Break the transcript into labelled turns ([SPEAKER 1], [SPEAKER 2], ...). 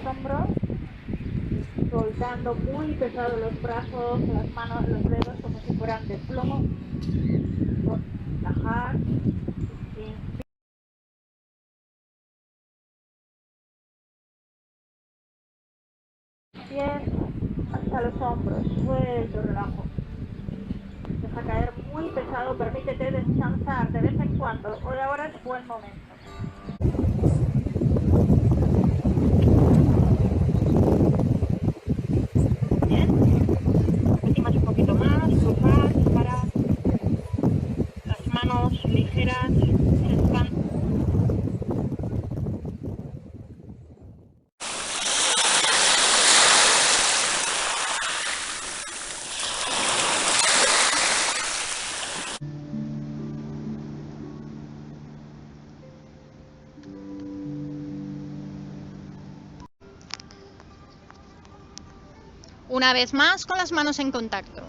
[SPEAKER 1] hombros, soltando muy pesado los brazos, las manos, los dedos como si fueran de plomo. Relajar. Pies hasta los hombros, suelto, relajo. Deja caer muy pesado, permítete descansar de vez en cuando. Hoy ahora es buen momento. Bien, repetimos un poquito más, cruzar, parar, las manos ligeras, se expanden.
[SPEAKER 2] Una vez más con las manos en contacto.